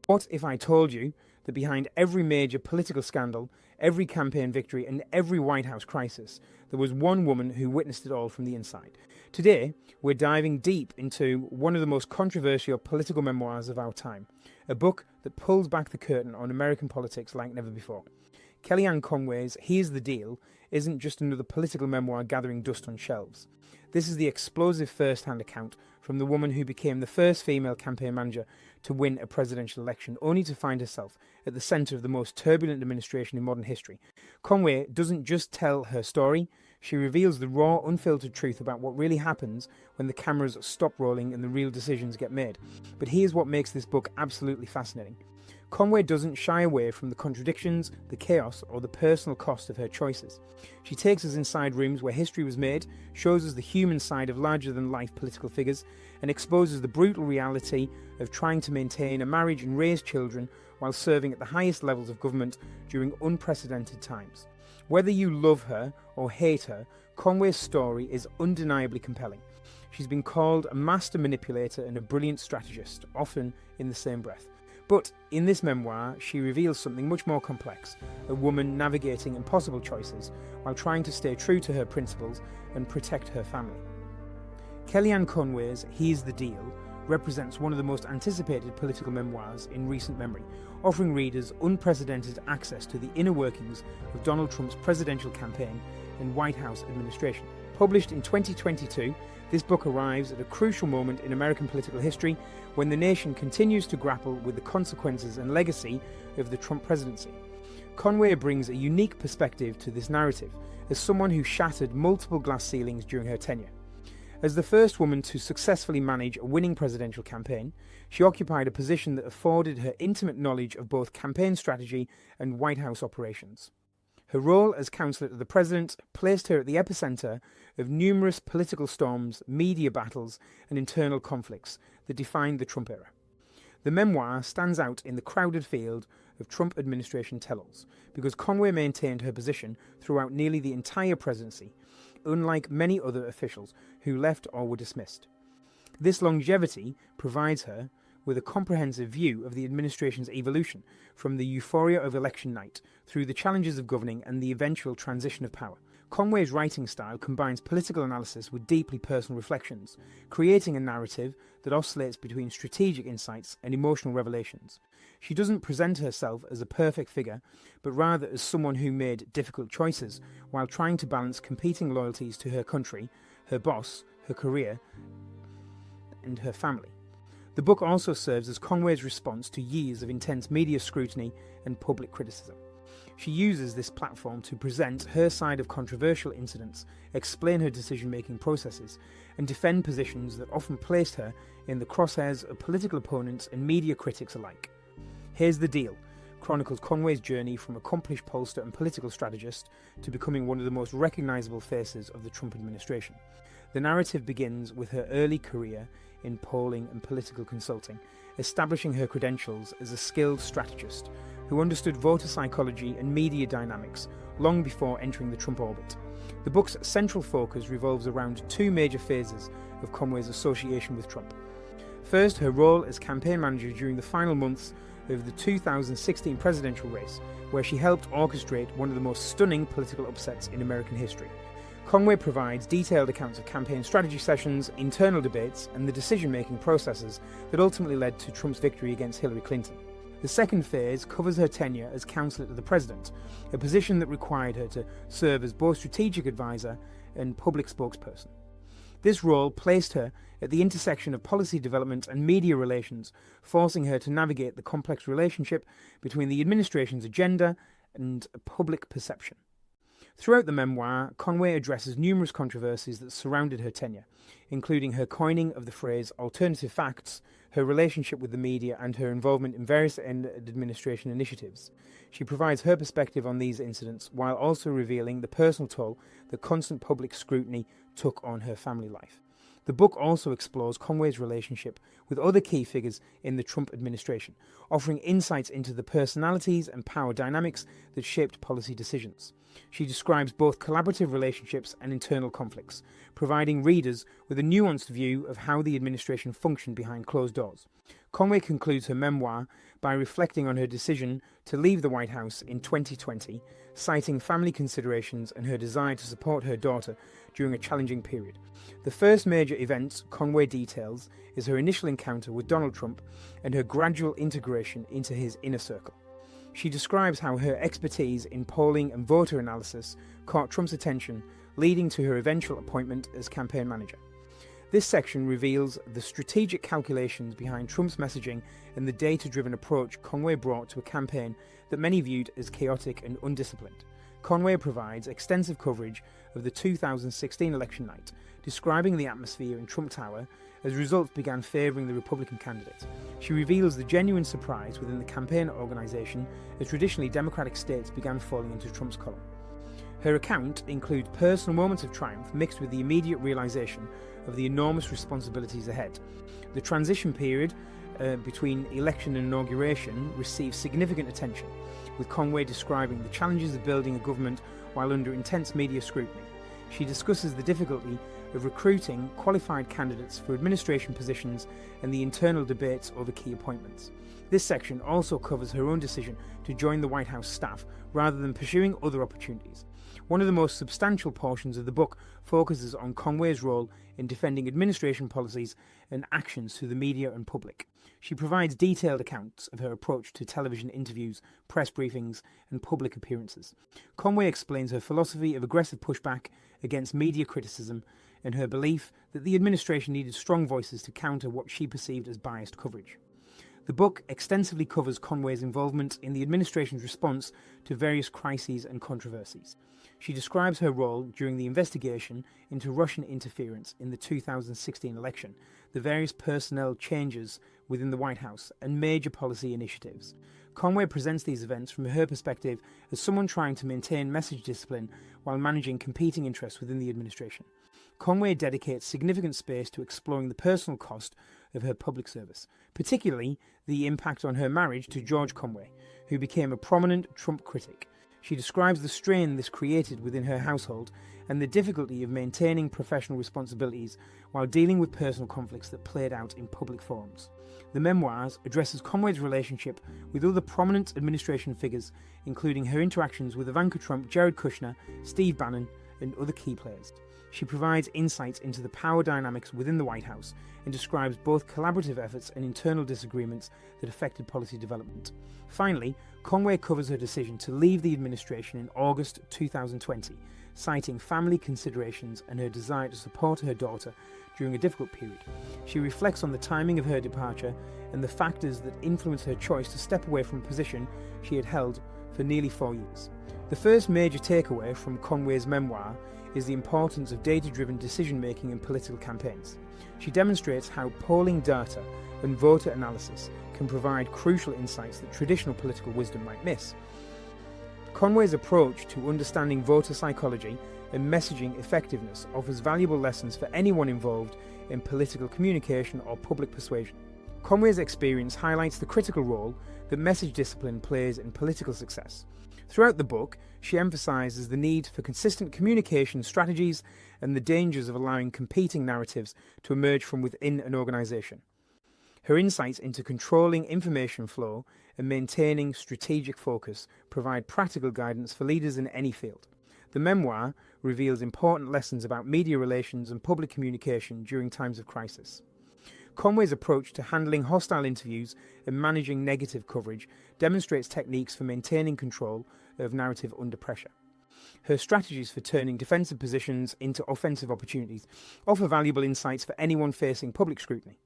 What if I told you that behind every major political scandal, every campaign victory, and every White House crisis, there was one woman who witnessed it all from the inside? Today, we're diving deep into one of the most controversial political memoirs of our time, a book that pulls back the curtain on American politics like never before. Kellyanne Conway's Here's the Deal isn't just another political memoir gathering dust on shelves. This is the explosive first-hand account from the woman who became the first female campaign manager to win a presidential election, only to find herself at the centre of the most turbulent administration in modern history. Conway doesn't just tell her story, she reveals the raw, unfiltered truth about what really happens when the cameras stop rolling and the real decisions get made. But here's what makes this book absolutely fascinating. Conway doesn't shy away from the contradictions, the chaos, or the personal cost of her choices. She takes us inside rooms where history was made, shows us the human side of larger-than-life political figures, and exposes the brutal reality of trying to maintain a marriage and raise children while serving at the highest levels of government during unprecedented times. Whether you love her or hate her, Conway's story is undeniably compelling. She's been called a master manipulator and a brilliant strategist, often in the same breath. But in this memoir, she reveals something much more complex, a woman navigating impossible choices while trying to stay true to her principles and protect her family. Kellyanne Conway's Here's the Deal represents one of the most anticipated political memoirs in recent memory, offering readers unprecedented access to the inner workings of Donald Trump's presidential campaign and White House administration. Published in 2022, this book arrives at a crucial moment in American political history when the nation continues to grapple with the consequences and legacy of the Trump presidency. Conway brings a unique perspective to this narrative as someone who shattered multiple glass ceilings during her tenure. As the first woman to successfully manage a winning presidential campaign, she occupied a position that afforded her intimate knowledge of both campaign strategy and White House operations. Her role as counselor to the president placed her at the epicenter of numerous political storms, media battles, and internal conflicts that defined the Trump era. The memoir stands out in the crowded field of Trump administration tell-alls because Conway maintained her position throughout nearly the entire presidency, unlike many other officials who left or were dismissed. This longevity provides her with a comprehensive view of the administration's evolution, from the euphoria of election night through the challenges of governing and the eventual transition of power. Conway's writing style combines political analysis with deeply personal reflections, creating a narrative that oscillates between strategic insights and emotional revelations. She doesn't present herself as a perfect figure, but rather as someone who made difficult choices while trying to balance competing loyalties to her country, her boss, her career, and her family. The book also serves as Conway's response to years of intense media scrutiny and public criticism. She uses this platform to present her side of controversial incidents, explain her decision-making processes, and defend positions that often placed her in the crosshairs of political opponents and media critics alike. Here's the Deal chronicles Conway's journey from accomplished pollster and political strategist to becoming one of the most recognisable faces of the Trump administration. The narrative begins with her early career in polling and political consulting, establishing her credentials as a skilled strategist who understood voter psychology and media dynamics long before entering the Trump orbit. The book's central focus revolves around two major phases of Conway's association with Trump. First, her role as campaign manager during the final months of the 2016 presidential race, where she helped orchestrate one of the most stunning political upsets in American history. Conway provides detailed accounts of campaign strategy sessions, internal debates, and the decision-making processes that ultimately led to Trump's victory against Hillary Clinton. The second phase covers her tenure as counselor to the president, a position that required her to serve as both strategic advisor and public spokesperson. This role placed her at the intersection of policy development and media relations, forcing her to navigate the complex relationship between the administration's agenda and public perception. Throughout the memoir, Conway addresses numerous controversies that surrounded her tenure, including her coining of the phrase alternative facts, her relationship with the media, and her involvement in various administration initiatives. She provides her perspective on these incidents while also revealing the personal toll that constant public scrutiny took on her family life. The book also explores Conway's relationship with other key figures in the Trump administration, offering insights into the personalities and power dynamics that shaped policy decisions. She describes both collaborative relationships and internal conflicts, providing readers with a nuanced view of how the administration functioned behind closed doors. Conway concludes her memoir by reflecting on her decision to leave the White House in 2020, citing family considerations and her desire to support her daughter during a challenging period. The first major event Conway details is her initial encounter with Donald Trump and her gradual integration into his inner circle. She describes how her expertise in polling and voter analysis caught Trump's attention, leading to her eventual appointment as campaign manager. This section reveals the strategic calculations behind Trump's messaging and the data-driven approach Conway brought to a campaign that many viewed as chaotic and undisciplined. Conway provides extensive coverage of the 2016 election night, describing the atmosphere in Trump Tower as results began favouring the Republican candidate. She reveals the genuine surprise within the campaign organisation as traditionally Democratic states began falling into Trump's column. Her account includes personal moments of triumph mixed with the immediate realisation of the enormous responsibilities ahead. The transition period between election and inauguration received significant attention, with Conway describing the challenges of building a government while under intense media scrutiny. She discusses the difficulty of recruiting qualified candidates for administration positions and the internal debates over key appointments. This section also covers her own decision to join the White House staff rather than pursuing other opportunities. One of the most substantial portions of the book focuses on Conway's role in defending administration policies and actions to the media and public. She provides detailed accounts of her approach to television interviews, press briefings, and public appearances. Conway explains her philosophy of aggressive pushback against media criticism and her belief that the administration needed strong voices to counter what she perceived as biased coverage. The book extensively covers Conway's involvement in the administration's response to various crises and controversies. She describes her role during the investigation into Russian interference in the 2016 election, the various personnel changes within the White House, and major policy initiatives. Conway presents these events from her perspective as someone trying to maintain message discipline while managing competing interests within the administration. Conway dedicates significant space to exploring the personal cost of her public service, particularly the impact on her marriage to George Conway, who became a prominent Trump critic. She describes the strain this created within her household and the difficulty of maintaining professional responsibilities while dealing with personal conflicts that played out in public forums. The memoirs addresses Conway's relationship with other prominent administration figures, including her interactions with Ivanka Trump, Jared Kushner, Steve Bannon, and other key players. She provides insights into the power dynamics within the White House and describes both collaborative efforts and internal disagreements that affected policy development. Finally, Conway covers her decision to leave the administration in August 2020, citing family considerations and her desire to support her daughter during a difficult period. She reflects on the timing of her departure and the factors that influenced her choice to step away from a position she had held for nearly 4 years. The first major takeaway from Conway's memoir is the importance of data-driven decision-making in political campaigns. She demonstrates how polling data and voter analysis can provide crucial insights that traditional political wisdom might miss. Conway's approach to understanding voter psychology and messaging effectiveness offers valuable lessons for anyone involved in political communication or public persuasion. Conway's experience highlights the critical role that message discipline plays in political success. Throughout the book, she emphasises the need for consistent communication strategies and the dangers of allowing competing narratives to emerge from within an organisation. Her insights into controlling information flow and maintaining strategic focus provide practical guidance for leaders in any field. The memoir reveals important lessons about media relations and public communication during times of crisis. Conway's approach to handling hostile interviews and managing negative coverage demonstrates techniques for maintaining control of narrative under pressure. Her strategies for turning defensive positions into offensive opportunities offer valuable insights for anyone facing public scrutiny.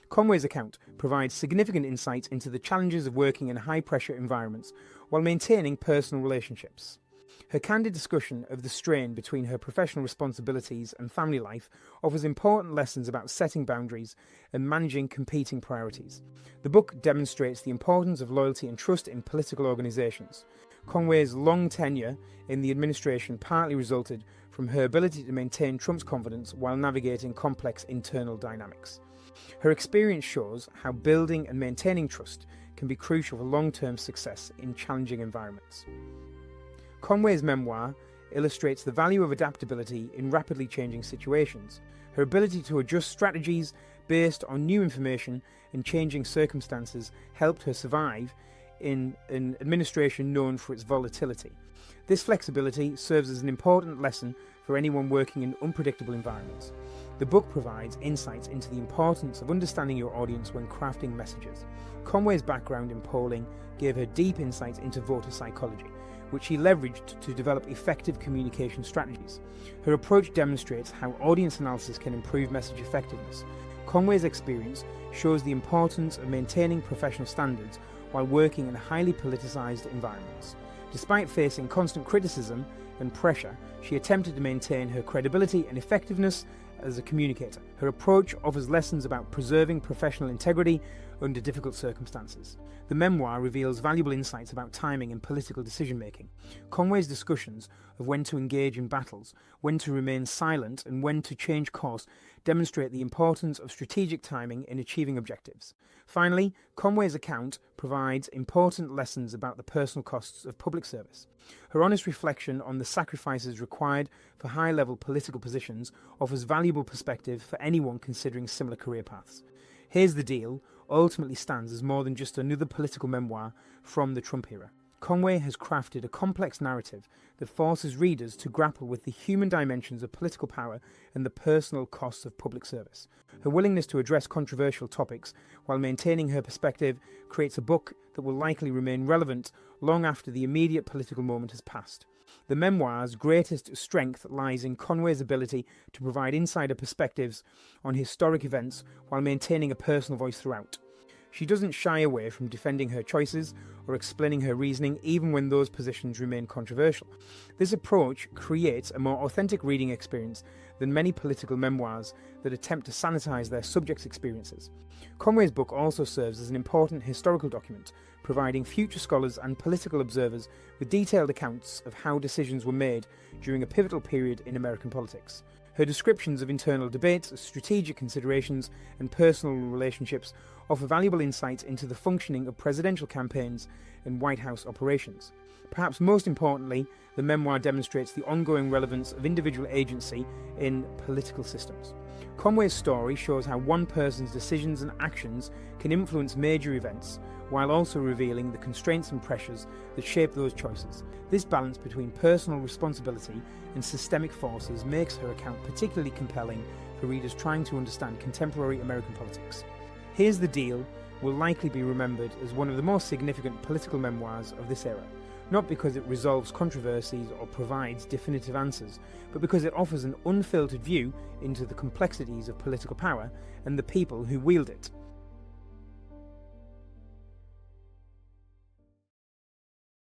Conway's account provides significant insights into the challenges of working in high-pressure environments while maintaining personal relationships. Her candid discussion of the strain between her professional responsibilities and family life offers important lessons about setting boundaries and managing competing priorities. The book demonstrates the importance of loyalty and trust in political organisations. Conway's long tenure in the administration partly resulted from her ability to maintain Trump's confidence while navigating complex internal dynamics. Her experience shows how building and maintaining trust can be crucial for long-term success in challenging environments. Conway's memoir illustrates the value of adaptability in rapidly changing situations. Her ability to adjust strategies based on new information and changing circumstances helped her survive in an administration known for its volatility. This flexibility serves as an important lesson for anyone working in unpredictable environments. The book provides insights into the importance of understanding your audience when crafting messages. Conway's background in polling gave her deep insights into voter psychology, which she leveraged to develop effective communication strategies. Her approach demonstrates how audience analysis can improve message effectiveness. Conway's experience shows the importance of maintaining professional standards while working in highly politicized environments. Despite facing constant criticism and pressure, she attempted to maintain her credibility and effectiveness as a communicator. Her approach offers lessons about preserving professional integrity under difficult circumstances. The memoir reveals valuable insights about timing and political decision-making. Conway's discussions of when to engage in battles, when to remain silent, and when to change course demonstrate the importance of strategic timing in achieving objectives. Finally, Conway's account provides important lessons about the personal costs of public service. Her honest reflection on the sacrifices required for high-level political positions offers valuable perspective for anyone considering similar career paths. Here's the Deal ultimately stands as more than just another political memoir from the Trump era. Conway has crafted a complex narrative that forces readers to grapple with the human dimensions of political power and the personal costs of public service. Her willingness to address controversial topics while maintaining her perspective creates a book that will likely remain relevant long after the immediate political moment has passed. The memoir's greatest strength lies in Conway's ability to provide insider perspectives on historic events while maintaining a personal voice throughout. She doesn't shy away from defending her choices or explaining her reasoning even when those positions remain controversial. This approach creates a more authentic reading experience than many political memoirs that attempt to sanitize their subjects' experiences. Conway's book also serves as an important historical document, providing future scholars and political observers with detailed accounts of how decisions were made during a pivotal period in American politics. Her descriptions of internal debates, strategic considerations, and personal relationships offer valuable insights into the functioning of presidential campaigns and White House operations. Perhaps most importantly, the memoir demonstrates the ongoing relevance of individual agency in political systems. Conway's story shows how one person's decisions and actions can influence major events, while also revealing the constraints and pressures that shape those choices. This balance between personal responsibility and systemic forces makes her account particularly compelling for readers trying to understand contemporary American politics. Here's the Deal will likely be remembered as one of the most significant political memoirs of this era, not because it resolves controversies or provides definitive answers, but because it offers an unfiltered view into the complexities of political power and the people who wield it.